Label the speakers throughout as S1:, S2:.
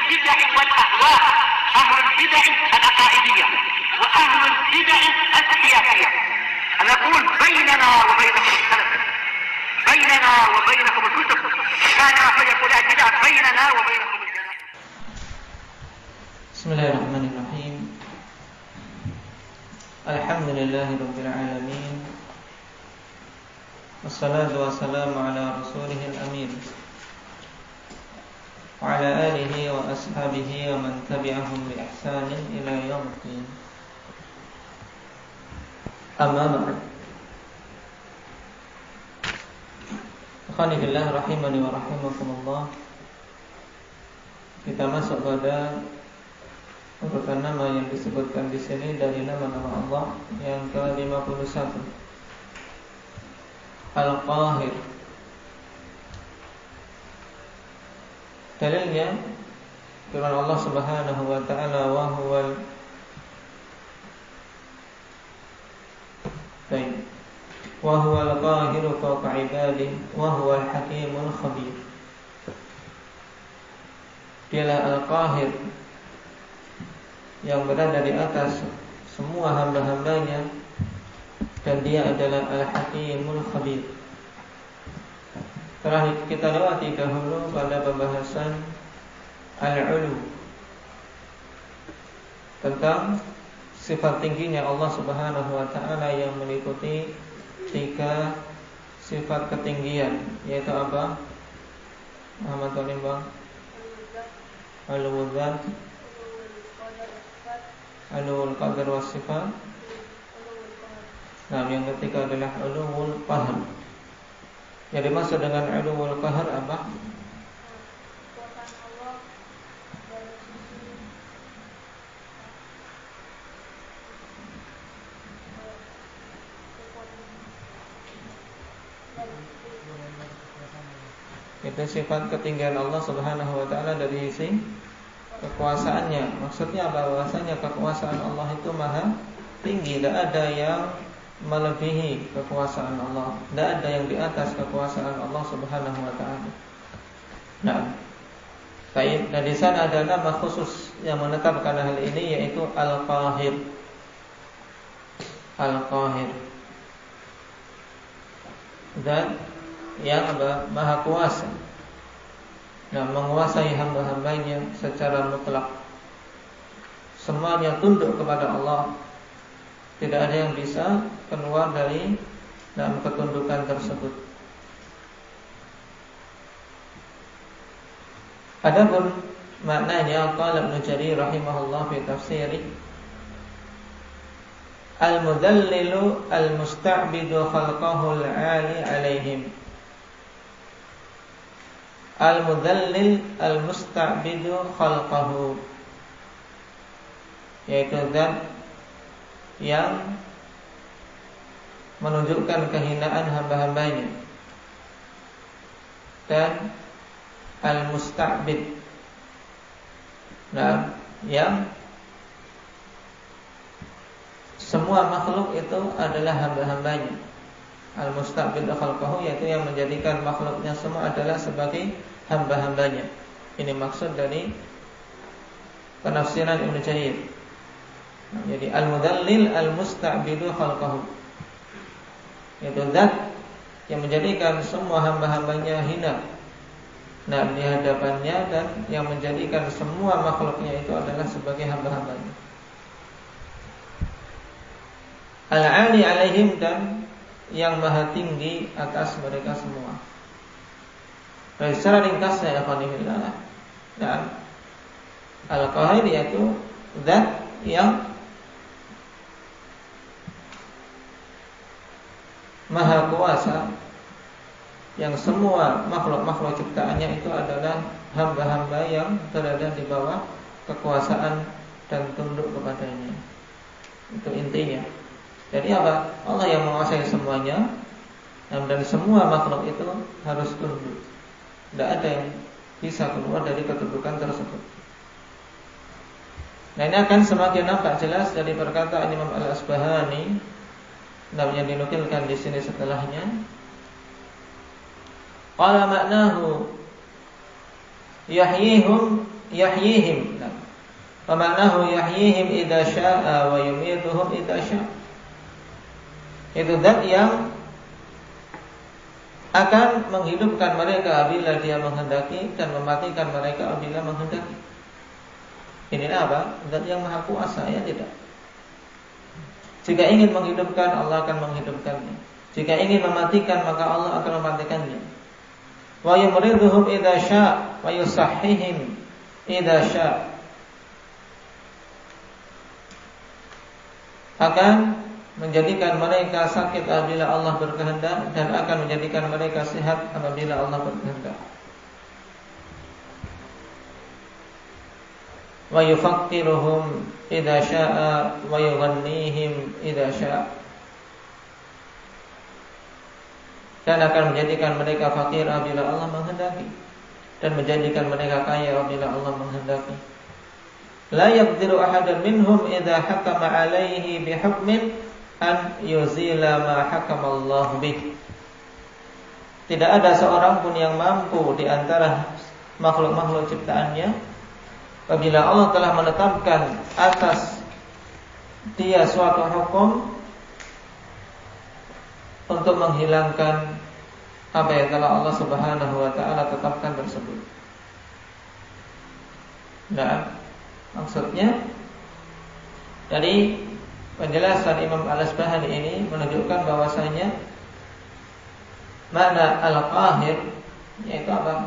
S1: البدع والأهواء، أهل البدع العقائدية وأهل البدع السياسية. أنا أقول بيننا وبينكم السلف، بيننا وبينكم الكتب، كان فيقول البدع بيننا وبينكم الجنة.
S2: بسم الله الرحمن الرحيم. الحمد لله رب العالمين، والصلاة والسلام على رسوله الأمين وعلى آله وأصحابه ومن تبعهم بإحسان إلى يوم الدين. أما بعد، Ikhwani fillah rahimani wa rahimakumullah. Kita masuk pada urutan nama yang disebutkan di sini dari nama-nama Allah yang ke-51, Al-Qahir. Dalilnya firman Allah Subhanahu wa taala, wa huwal qahiru fawqa ibadihi wa huwal hakimul khabir. Dialah Al-Qahir yang berada di atas semua hamba-hambanya, dan dia adalah Al-Hakimul Khabir. Telah kita lewati dahulu pada pembahasan Al-Ulu, tentang sifat tingginya Allah Subhanahu wa ta'ala yang meliputi 3 sifat ketinggian, yaitu apa? Muhammad Tolim bang. Al-Wudhan, Ulul Qadar was Sifat. Nah, yang ketiga adalah Ulul Qahar. Yang dimaksud dengan Ulul Qahar apa? Itu sifat ketinggian Allah Subhanahu wa ta'ala dari sisi kekuasaannya. Maksudnya apa? Bahwasanya kekuasaan Allah itu maha tinggi, tidak ada yang melebihi kekuasaan Allah, tidak ada yang di atas kekuasaan Allah Subhanahu wa ta'ala. Nah, baik, dan di sana ada nama khusus yang menetapkan hal ini, yaitu Al-Qahir. Al-Qahir, dan yang apa? Maha kuasa. Nah, menguasai hamba-hambanya secara mutlak. Semuanya tunduk kepada Allah. Tidak ada yang bisa keluar dari dalam ketundukan tersebut. Adapun maknanya, qala Ibnu Jarir rahimahullah fi tafsirih, al-mudallilu al-musta'bidu khalqahu al-'ali 'alaihim. Al-mudallil al-musta'bidu khalqahu, yaitu zat yang menunjukkan kehinaan hamba-hambanya, dan al-musta'bid, nah, yang semua makhluk itu adalah hamba-hambanya. Al-musta'bid khalqahu, yaitu yang menjadikan makhluknya semua adalah sebagai hamba-hambanya. Ini maksud dari penafsiran Ibnu Jarir. Jadi al-mudallil al-musta'bidu khalqahu, yaitu zat yang menjadikan semua hamba-hambanya hina, nah, di hadapannya, dan yang menjadikan semua makhluknya itu adalah sebagai hamba-hambanya. Al-'ali 'alaihim, dan yang maha tinggi atas mereka semua. Baik, secara ringkasnya ya khonifillah, dan Al-Qahir yaitu zat yang maha kuasa, yang semua makhluk-makhluk ciptaannya itu adalah hamba-hamba yang berada di bawah kekuasaan dan tunduk kepadanya. Itu intinya. Jadi apa? Allah yang menguasai semuanya, dan semua makhluk itu harus tunduk. Tidak ada yang bisa keluar dari kedudukan tersebut. Nah, ini akan semakin nampak jelas dari perkataan Imam Al-Asbahani, namanya dinukilkan di sini setelahnya. Qala maknahu yahyihum yahyihim. Wa ma'nahu yahyihim idza syaa wa yumituhum idza syaa. Itu zat yang akan menghidupkan mereka apabila dia menghendaki dan mematikan mereka apabila menghendaki. Ini apa? Zat yang maha kuasa, ya tidak? Jika ingin menghidupkan, Allah akan menghidupkannya. Jika ingin mematikan, maka Allah akan mematikannya. Wa yumriduhum idza syaa wa yusahhihim idza syaa. Akan menjadikan mereka sakit apabila Allah berkehendak dan akan menjadikan mereka sehat apabila Allah berkehendak. Wa yufaqqiruhum idza syaa wa yughannihim idza syaa. Dan akan menjadikan mereka fakir apabila Allah menghendaki dan menjadikan mereka kaya apabila Allah menghendaki. La yaqdiru ahadun minhum idza hakama alaihi bihukmin an yuzila ma hakamallahu bih. Tidak ada seorang pun yang mampu di antara makhluk-makhluk ciptaannya apabila Allah telah menetapkan atas dia suatu hukum untuk menghilangkan apa yang telah Allah Subhanahu wa taala tetapkan tersebut. Nah, maksudnya dari penjelasan Imam Al-Asbahani ini menunjukkan bahwasanya makna al-qahir yaitu apa?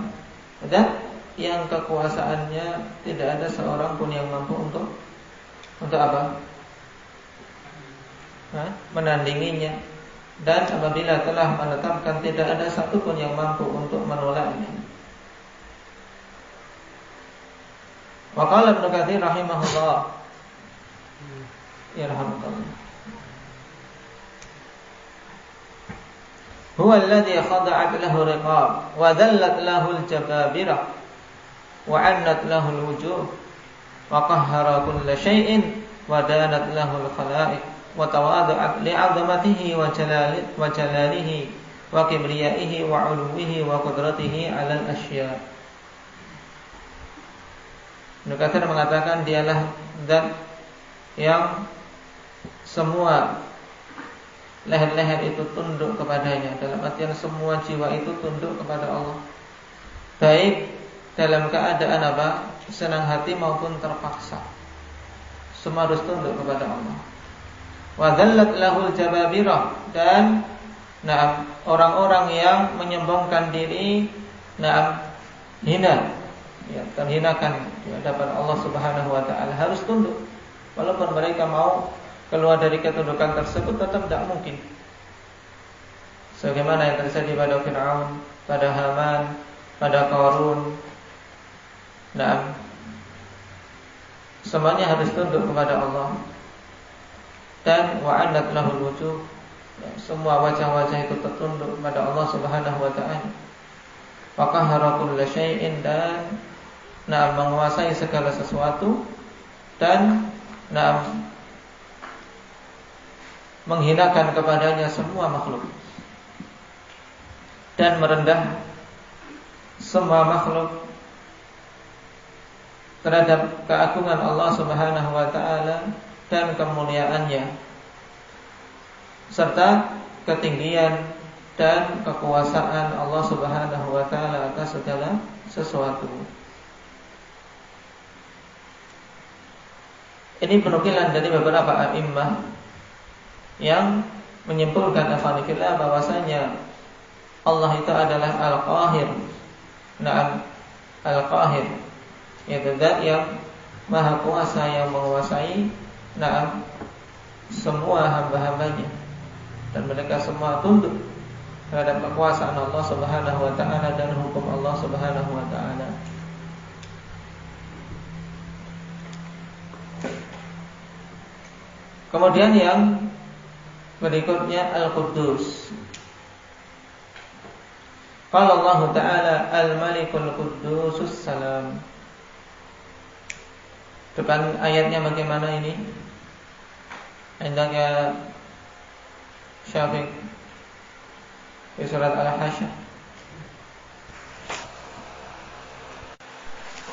S2: Zat yang kekuasaannya tidak ada seorang pun yang mampu untuk apa? Menandinginya. Dan apabila telah menetapkan tidak ada satu pun yang mampu untuk menolaknya. Wa qala Ibnu Katsir rahimahullah, yarhamukallah, huwa alladhi khada'at lahu riqab wa dhallat lahu al-jababirah wa 'annat lahu al-wujuh wa qahhara kulla shay'in wa danat lahu al-khalaiq wa tawada'at li'azamatihi wa jalalihi wa kibriyaihi wa 'uluwihi wa qudratihi 'alal asya'. Ibnu Katsir mengatakan dialah zat yang semua leher-leher itu tunduk kepadanya. Dalam artian semua jiwa itu tunduk kepada Allah, baik dalam keadaan apa? Senang hati maupun terpaksa. Semua harus tunduk kepada Allah. Wa dhallat lahul jababirah, dan orang-orang yang menyombongkan diri hina, ya, terhinakan di hadapan Allah Subhanahu wa taala harus tunduk. Walaupun mereka mau keluar dari ketundukan tersebut tetap tidak mungkin. Sebagaimana yang terjadi pada Fir'aun, pada Haman, pada Qarun. Semuanya harus tunduk kepada Allah. Dan wa'anat lahul wujuh, semua wajah-wajah itu tertunduk kepada Allah Subhanahu wa taala. Wa qahhara kulla syai'in, dan menguasai segala sesuatu, dan menghinakan kepadanya semua makhluk dan merendah semua makhluk terhadap keagungan Allah Subhanahu wa taala dan kemuliaannya serta ketinggian dan kekuasaan Allah Subhanahu wa taala atas segala sesuatu. Ini penukilan dari beberapa a'immah yang menyimpulkan afanibillah bahwasanya Allah itu adalah Al-Qahir. Al-Qahir, yaitu zat yang maha kuasa yang menguasai semua hamba-hambanya, dan mereka semua tunduk terhadap kekuasaan Allah Subhanahu wa taala dan hukum Allah Subhanahu wa taala. Kemudian yang berikutnya Al-Quddus. Qala Allah Ta'ala Al-Malikul Quddusus Salam. Depan ayatnya bagaimana ini? Indahnya Syafiq di surat Al-Hasyr.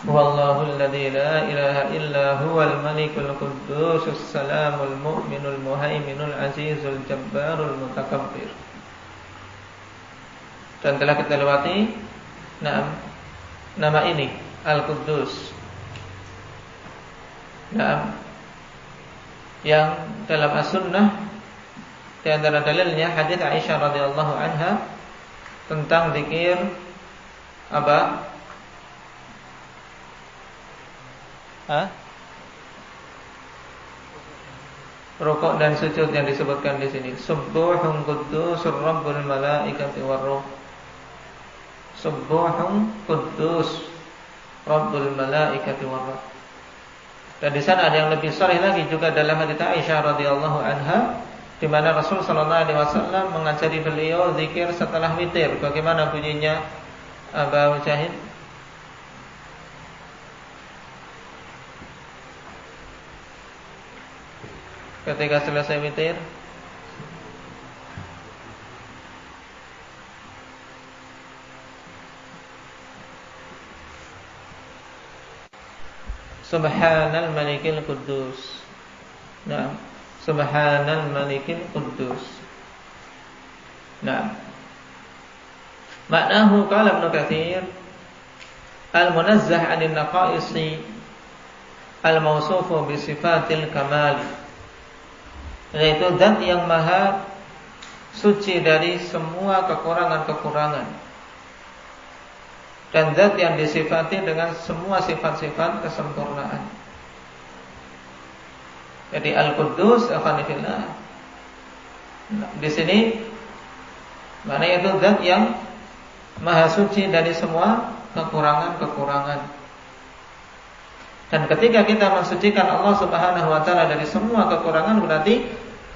S2: Huwallahul ladzi la ilaha illa huwal malikul quddusus salamul mu'minul muhaiminul azizul jabbarul mutakabbir. Dan telah kita lewati nama ini Al-Quddus. Yang dalam As-Sunnah di antara dalilnya hadis Aisyah radhiyallahu anha tentang zikir apa? Rukuk dan sujud yang disebutkan di sini. Subbuhun quddusur rabbul malaikati warruh. Subbuhun quddus rabbul malaikati warruh. Dan di sana ada yang lebih sharih lagi juga dalam hadits Aisyah radhiyallahu anha, di mana Rasul sallallahu alaihi wasallam mengajari beliau zikir setelah witir. Bagaimana bunyinya Aba Mujahid? Ketika selesai witir, Subhanal Malikil Quddus. Nah, Subhanal Malikil Quddus. Nah, maknahu qala Ibnu Katsir al-munazzah 'anil naqaisi al-mawsufu bi sifatil kamal. Yaitu zat yang maha suci dari semua kekurangan-kekurangan, dan zat yang disifati dengan semua sifat-sifat kesempurnaan. Jadi Al-Quddus afanifillah. Di sini maknanya itu zat yang maha suci dari semua kekurangan-kekurangan. Dan ketika kita mensucikan Allah Subhanahu wa taala dari semua kekurangan, berarti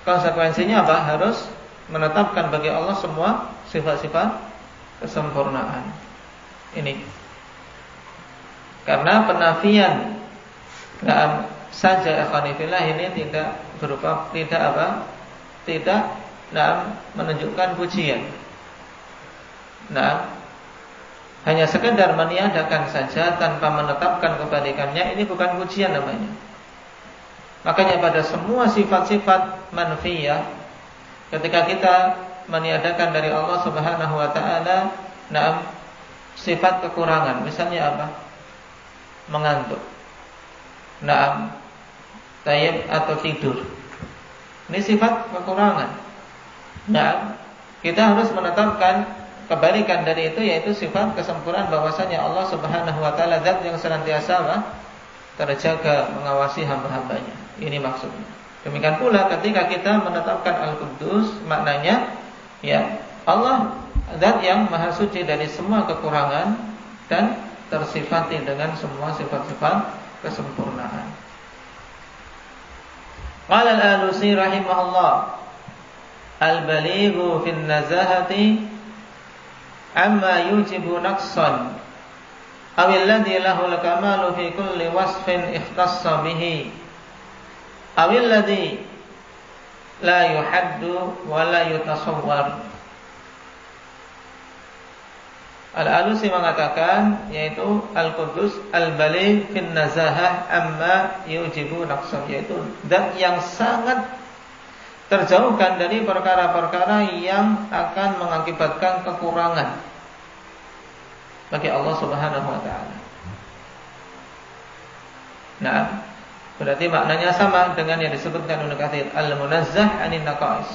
S2: konsekuensinya apa? Harus menetapkan bagi Allah semua sifat-sifat kesempurnaan. Ini. Karena penafian saja ikhwanifillah ini tidak berupa tidak menunjukkan pujian. Hanya sekedar meniadakan saja tanpa menetapkan kebalikannya, ini bukan pujian namanya. Makanya pada semua sifat-sifat manfiyah, ketika kita meniadakan dari Allah Subhanahu wa taala sifat kekurangan, misalnya apa? Mengantuk, tayyib atau tidur. Ini sifat kekurangan. Kita harus menetapkan kebalikan dari itu, yaitu sifat kesempurnaan, bahwasanya Allah Subhanahu wa taala zat yang senantiasa terjaga mengawasi hamba-hambanya. Ini maksudnya. Demikian pula ketika kita menetapkan Al-Quddus, maknanya ya Allah zat yang maha suci dari semua kekurangan dan tersifati dengan semua sifat-sifat kesempurnaan. Qala Al-Alusi rahimahullah, al-balighu fin nazahati amma yujibu naqsan awil ladzi lahul kamalu fi kulli wasfin ikhtassa bihi awil ladzi la yuhaddu wa la yutasawwar. Al-Alusi mengatakan, yaitu Al-Quddus al-baligh fin nazahah amma yujibu naqsan, yaitu zat yang sangat terjauhkan dari perkara-perkara yang akan mengakibatkan kekurangan bagi Allah Subhanahu wa taala. Berarti maknanya sama dengan yang disebutkan Ibnu Katsir, al-munazzah 'anil naqais.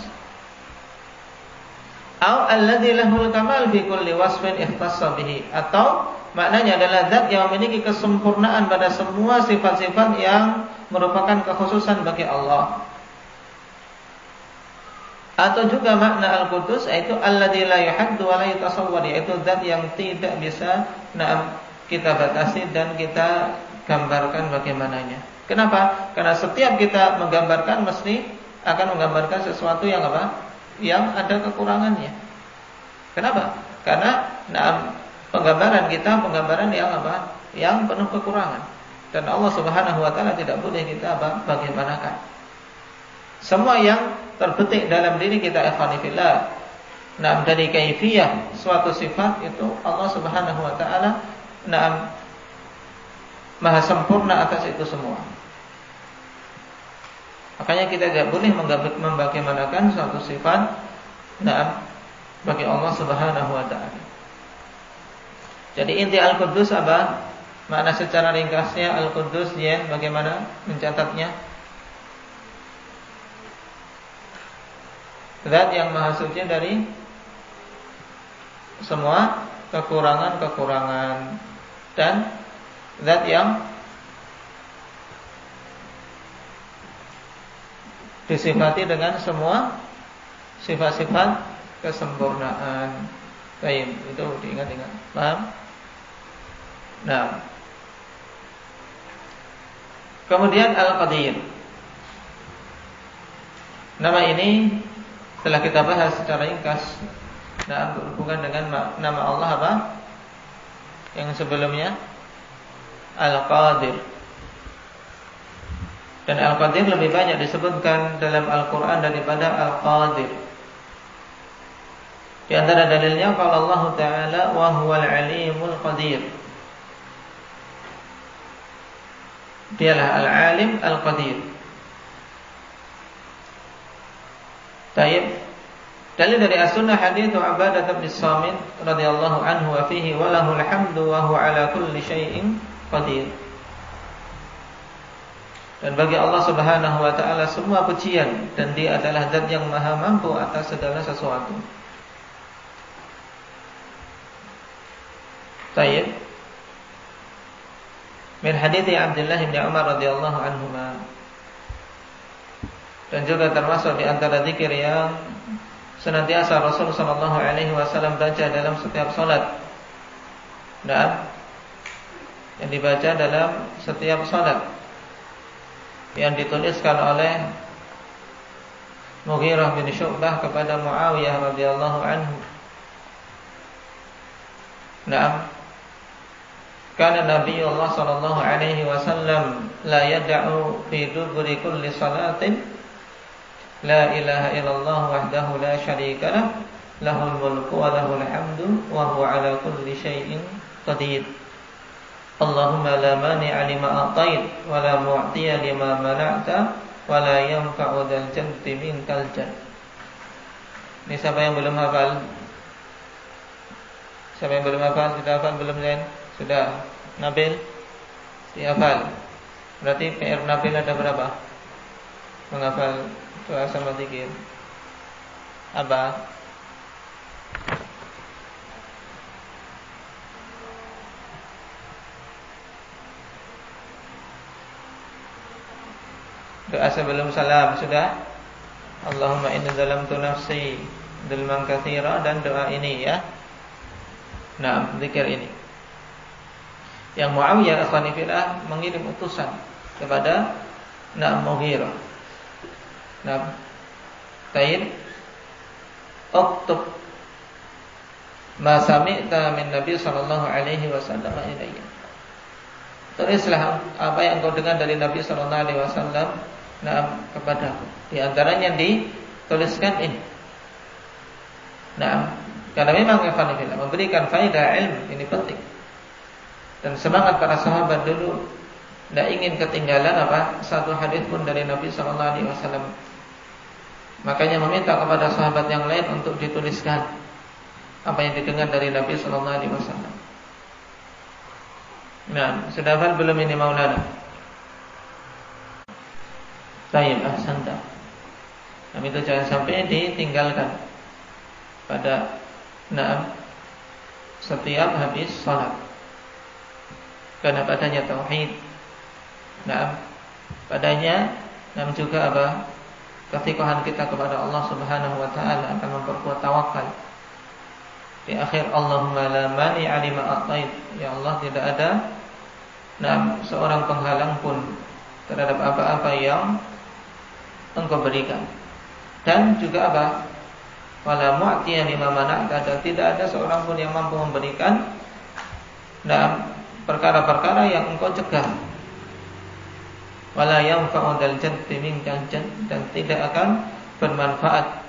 S2: Au alladzi lahul kamal fi kulli wasfin ikhtassa bihi, atau maknanya adalah zat yang memiliki kesempurnaan pada semua sifat-sifat yang merupakan kekhususan bagi Allah. Atau juga makna Al-Quddus yaitu alladzi la yuhaddu wa la yutasawwar, yaitu zat yang tidak bisa kita batasi dan kita gambarkan bagaimananya. Kenapa? Karena setiap kita menggambarkan mesti akan menggambarkan sesuatu yang apa? Yang ada kekurangannya. Kenapa? Karena penggambaran kita penggambaran yang apa? Yang penuh kekurangan. Dan Allah Subhanahu wa taala tidak boleh kita bagaimanakan. Semua yang terbetik dalam diri kita ikhwanifillah, dari kaifiyah suatu sifat itu Allah Subhanahu wa taala maha sempurna atas itu semua. Makanya kita tidak boleh membagaimanakan suatu sifat bagi Allah Subhanahu wa taala. Jadi inti Al-Quddus apa? Makna secara ringkasnya Al-Quddus, bagaimana mencatatnya? Zat yang maha suci dari semua kekurangan-kekurangan, dan zat yang disifati dengan semua sifat-sifat kesempurnaan. Baik, itu diingat-ingat. Paham? Nah, kemudian Al-Qadir. Nama ini telah kita bahas secara ringkas. Nah, berhubungan dengan nama Allah apa? Yang sebelumnya Al-Qadir. Dan Al-Qadir lebih banyak disebutkan dalam Al-Quran daripada Al-Qadir. Di antara dalilnya kalau Allah Ta'ala wa huwal alimul qadir. Dialah Al-Alim Al-Qadir. Taib. Dalil dari As-Sunnah hadits Ubadah bin Samit radhiyallahu anhu wa fihi wa lahul hamdu wa huwa ala kulli syai'in qadir. Dan bagi Allah Subhanahu wa taala semua pujian, dan Dia adalah Zat yang maha mampu atas segala sesuatu. Taib. Min hadits Abdullah bin Umar radhiyallahu anhuma. Dan juga termasuk di antara zikir yang senantiasa Rasul sallallahu alaihi wasallam baca dalam setiap salat. Dan yang dibaca dalam setiap salat, yang dituliskan oleh Mughirah bin Syu'bah kepada Muawiyah radhiyallahu anhu. Naam. Kana Nabiullah sallallahu alaihi wasallam la yad'u fi duburi kulli salatin la ilaha illallah wahdahu la syarika lah, lahul mulku wa lahul hamdu wa huwa ala kulli syai'in qadir. Allahumma la mani'a lima a'tait wa la mu'tiya lima mana'ta wa la yanfa'u dzal jaddi minkal jadd. Ini siapa yang belum hafal? Siapa yang belum hafal? Sudah hafal belum, Zain? Sudah. Nabil dihafal. Berarti PR Nabil ada berapa? Menghafal doa sama zikir. Apa? Doa sebelum salam sudah? Allahumma inni zalamtu nafsi dzulman katsira, dan doa ini ya. Nah, zikir ini. Yang Muawiyah akhwanifillah mengirim utusan kepada Mughirah. Taib uktub ma sami'ta min Nabi sallallahu alaihi wasallam ilayya. Tulislah apa yang kau dengar dari Nabi sallallahu alaihi wasallam kepadaku. Di antaranya dituliskan ini. Karena memang akhwanifillah memberikan faedah ilmu ini penting. Dan semangat para sahabat dulu tidak ingin ketinggalan satu hadis pun dari Nabi sallallahu alaihi wasallam. Makanya meminta kepada sahabat yang lain untuk dituliskan apa yang didengar dari Nabi sallallahu alaihi wasallam. Nah, sudah hafal belum ini Maulana? Tayyib, ahsanta. Itu jangan sampai ditinggalkan pada setiap habis salat. Karena padanya tauhid. Padanya juga ketiqahan kita kepada Allah Subhanahu wa taala akan memperkuat tawakal. Di akhir Allahumma la mani'a lima a'tait. Ya Allah, tidak ada seorang penghalang pun terhadap apa-apa yang Engkau berikan. Dan juga wala mu'tiya lima mana'ta, dan tidak ada seorang pun yang mampu memberikan perkara-perkara yang Engkau cegah. Wala yanfa'u dzal jaddi minkal jadd, dan tidak akan bermanfaat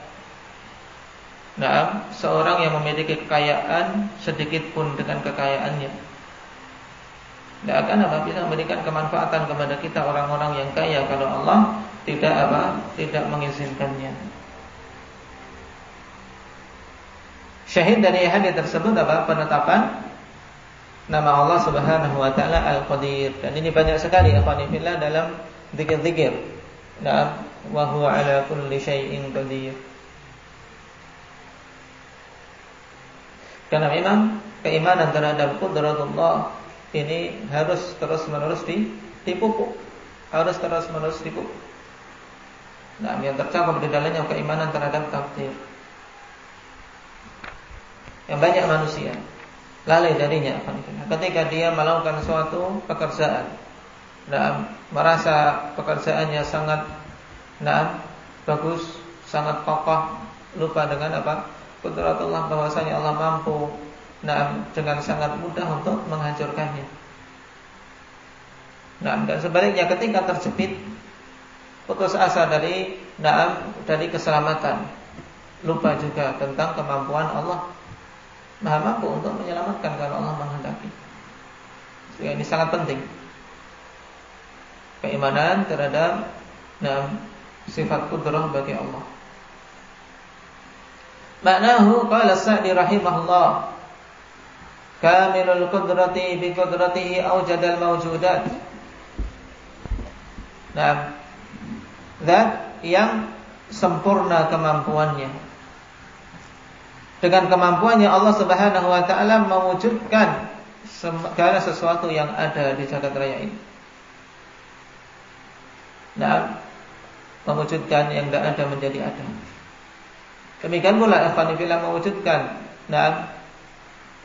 S2: seorang yang memiliki kekayaan sedikit pun dengan kekayaannya. Tidak akan bisa memberikan kemanfaatan kepada kita orang-orang yang kaya kalau Allah tidak mengizinkannya. Syahid dari hadis tersebut penetapan nama Allah Subhanahu wa taala Al-Qadir. Dan ini banyak sekali akhwanillah dalam zikir-zikir. Nah, wa huwa ala kulli syai'in qadir. Karena memang keimanan terhadap qudratullah ini harus terus-menerus dipupuk. Harus terus-menerus dipupuk. Nah, yang tercakup di dalamnya keimanan terhadap takdir. Yang banyak manusia lalai darinya ketika dia melakukan suatu pekerjaan, merasa pekerjaannya sangat bagus, sangat kokoh, lupa dengan qudratullah, bahwasanya Allah mampu dengan sangat mudah untuk menghancurkannya. Dan sebaliknya ketika terjepit, putus asa dari keselamatan, lupa juga tentang kemampuan Allah. Maha mampu untuk menyelamatkan kalau Allah menghendaki. Sehingga ini sangat penting. Keimanan terhadap sifat qudrah bagi Allah. Maknahu qala Sa'di rahimahullah, kamilul qudrati bi qudratihi awjadal mawjudat. Zat yang sempurna kemampuannya. Dengan kemampuannya Allah Subhanahu wa taala mewujudkan segala sesuatu yang ada di jagat raya ini. Mewujudkan yang tidak ada menjadi ada. Demikian pula ikhwanillah mewujudkan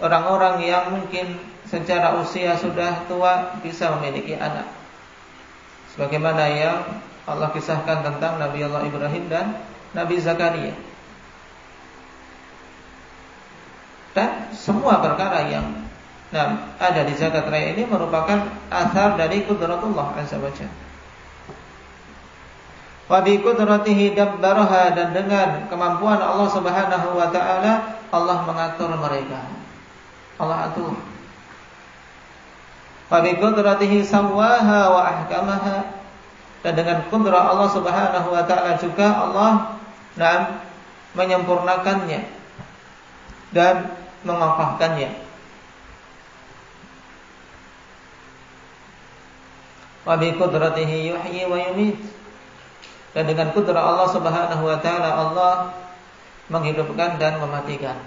S2: orang-orang yang mungkin secara usia sudah tua bisa memiliki anak. Sebagaimana yang Allah kisahkan tentang Nabi Allah Ibrahim dan Nabi Zakaria. Dan semua perkara yang ada di jagat raya ini merupakan athar dari qudratullah azza wa jalla. Wa bi qudratihi dabbaraha, dan dengan kemampuan Allah Subhanahu wa taala Allah mengatur mereka. Allah atur. Wa bi qudratihi sawwaha wa ahkamaha, dan dengan kudrah Allah Subhanahu wa taala juga Allah menyempurnakannya dan mengokohkannya. Wa bi qudratihi yuhyi wa yumit, dan dengan kudrah Allah Subhanahu wa taala Allah menghidupkan dan mematikan.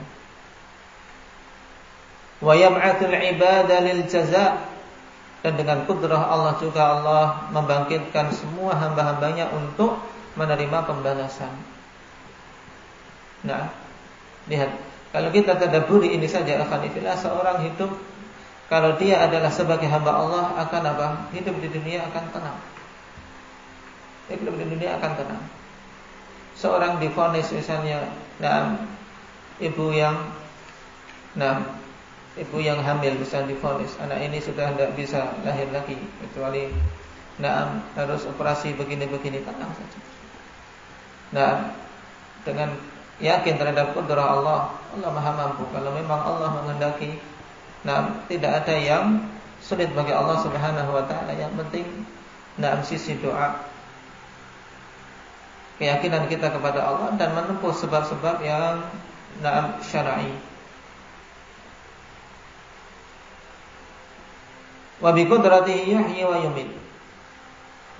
S2: Wa yab'atsul ibada lil jazaa, dan dengan kudrah Allah juga Allah membangkitkan semua hamba-hambanya untuk menerima pembalasan. Nah, lihat, kalau kita tadabburi ini saja, alhamdulillah, seorang hidup kalau dia adalah sebagai hamba Allah akan hidup di dunia akan tenang. Hidup di dunia akan tenang. Seorang divonis misalnya, ibu yang hamil bisa divonis anak ini sudah tidak bisa lahir lagi kecuali harus operasi begini-begini, tenang saja. Dengan yakin terhadap kudrah Allah, Allah Maha mampu. Kalau memang Allah menghendaki, tidak ada yang sulit bagi Allah Subhanahu wa taala. Yang penting sisi doa, keyakinan kita kepada Allah, dan menempuh sebab-sebab yang syar'i. Wa bi qudratihi yuhyi wa yumit,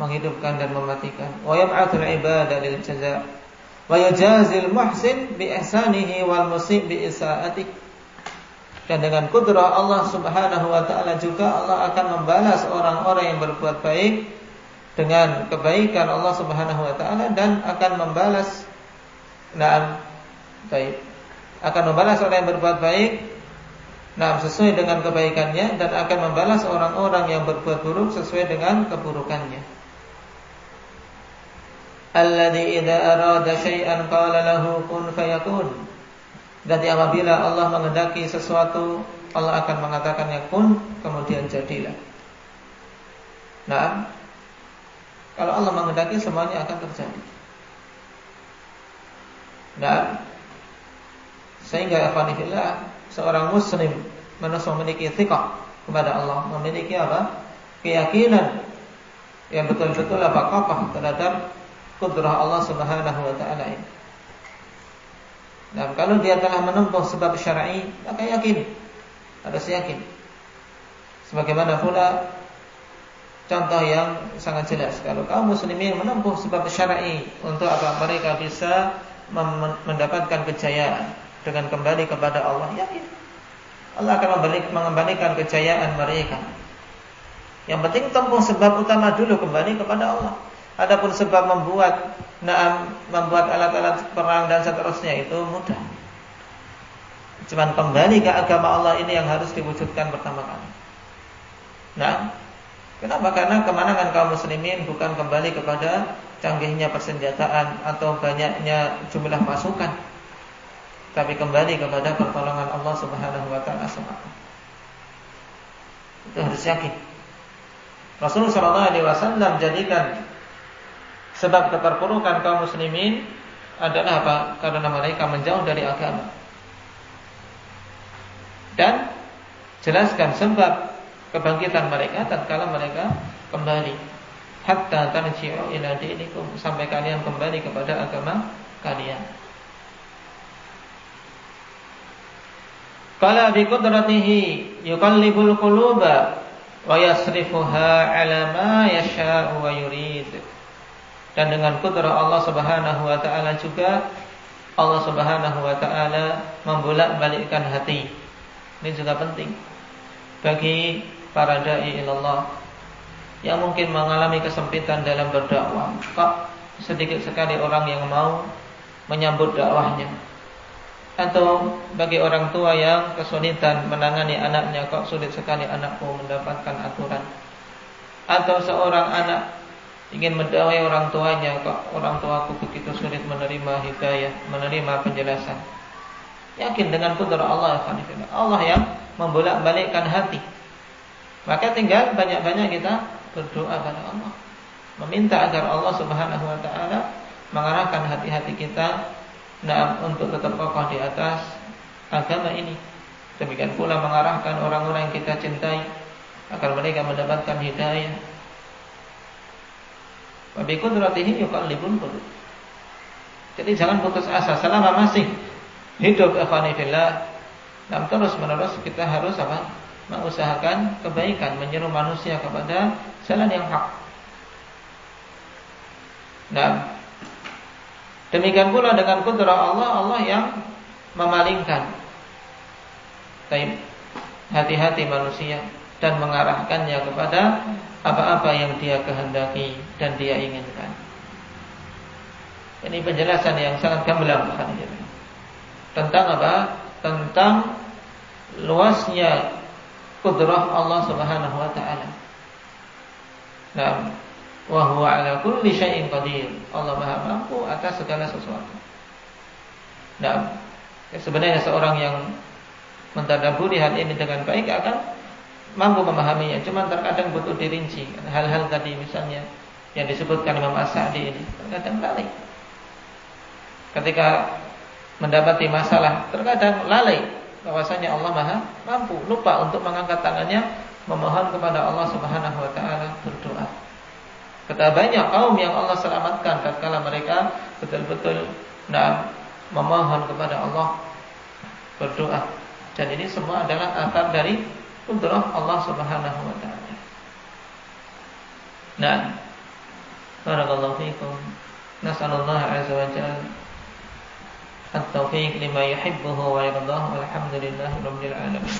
S2: menghidupkan dan mematikan. Wa yab'atsul ibada lil jazaa wa yajazil muhsin bi ihsanihi wal musib bi isaatihi. Dan dengan kudrah Allah Subhanahu wa taala juga Allah akan membalas orang-orang yang berbuat baik dengan kebaikan Allah Subhanahu wa taala, dan akan membalas akan membalas orang yang berbuat baik sesuai dengan kebaikannya, dan akan membalas orang-orang yang berbuat buruk sesuai dengan keburukannya. Alladzi idza arada syai'an qala lahu kun fayakun. Dan apabila Allah menghendaki sesuatu, Allah akan mengatakannya kun, kemudian jadilah. Kalau Allah menghendaki semuanya akan terjadi. Sehingga ikhwanillah, seorang muslim memiliki thiqah, kepada Allah, memiliki apa? Keyakinan yang betul-betul kokoh terhadap kudrah Allah Subhanahu wa taala ini. Nah, kalau dia telah menempuh sebab syar'i, maka yakin, harus yakin. Sebagaimana pula contoh yang sangat jelas, kalau kaum muslimin menempuh sebab syar'i untuk apa? Mereka bisa mendapatkan kejayaan dengan kembali kepada Allah, yakin Allah akan mengembalikan kejayaan mereka. Yang penting tempuh sebab utama dulu, kembali kepada Allah. Adapun sebab membuat alat-alat perang dan seterusnya itu mudah. Cuman kembali ke agama Allah ini yang harus diwujudkan pertama kali. Nah, kenapa? Karena kemenangan kaum muslimin bukan kembali kepada canggihnya persenjataan atau banyaknya jumlah pasukan, tapi kembali kepada pertolongan Allah Subhanahu wa taala semata. Itu harus yakin. Rasulullah sallallahu alaihi wasallam jadikan sebab keterpurukan kaum muslimin adalah apa? Karena mereka menjauh dari agama. Dan jelaskan sebab kebangkitan mereka tatkala mereka kembali, hatta tarji'u ila dinikum, sampai kalian kembali kepada agama kalian. Qala bi qudratihi yuqallibul quluba wa yasrifuha 'ala ma yasha'u wa yurid. Dan dengan kudrah Allah Subhanahu wa taala juga Allah Subhanahu wa taala membolak-balikkan hati. Ini juga penting bagi para dai ilallah yang mungkin mengalami kesempitan dalam berdakwah. Kok sedikit sekali orang yang mau menyambut dakwahnya. Atau bagi orang tua yang kesulitan menangani anaknya, kok sulit sekali anakku mendapatkan aturan. Atau seorang anak ingin mendakwai orang tuanya, kok orang tuaku begitu sulit menerima hidayah, menerima penjelasan. Yakin dengan kudrah Allah, Allah yang membolak-balikkan hati. Maka tinggal banyak-banyak kita berdoa pada Allah, meminta agar Allah Subhanahu wa taala mengarahkan hati-hati kita untuk tetap kokoh di atas agama ini. Demikian pula mengarahkan orang-orang yang kita cintai agar mereka mendapatkan hidayah. Wa bi qudratihi yuqallibul qulub. Jadi jangan putus asa selama masih hidup ikhwani fillah. Dan terus-menerus kita harus apa? Mengusahakan kebaikan, menyeru manusia kepada jalan yang hak. Nah, demikian pula dengan kudrah Allah, Allah yang memalingkan hati-hati manusia dan mengarahkannya kepada apa-apa yang dia kehendaki dan dia inginkan. Ini penjelasan yang sangat gamblang tentang apa? Tentang luasnya kudrah Allah Subhanahu wa taala. Nah, wa huwa ala kulli syai'in qadir. Allah Maha mampu atas segala sesuatu. Nah, sebenarnya seorang yang mentadabburi hal ini dengan baik akan mampu memahaminya. Cuma terkadang butuh dirinci. Hal-hal tadi misalnya yang disebutkan Imam As-Sa'di ini terkadang lalai. Ketika mendapati masalah terkadang lalai bahwasanya Allah Maha mampu, lupa untuk mengangkat tangannya memohon kepada Allah Subhanahu wa taala, berdoa. Betapa banyak kaum yang Allah selamatkan tatkala mereka betul-betul memohon kepada Allah, berdoa. Dan ini semua adalah akar dari kudrah Allah Subhanahu wa taala. Nah, barakallahu fiikum. Nas'alullah azza wa jalla at-taufiq lima yuhibbuhu wa yardahu. Walhamdulillahi rabbil alamin.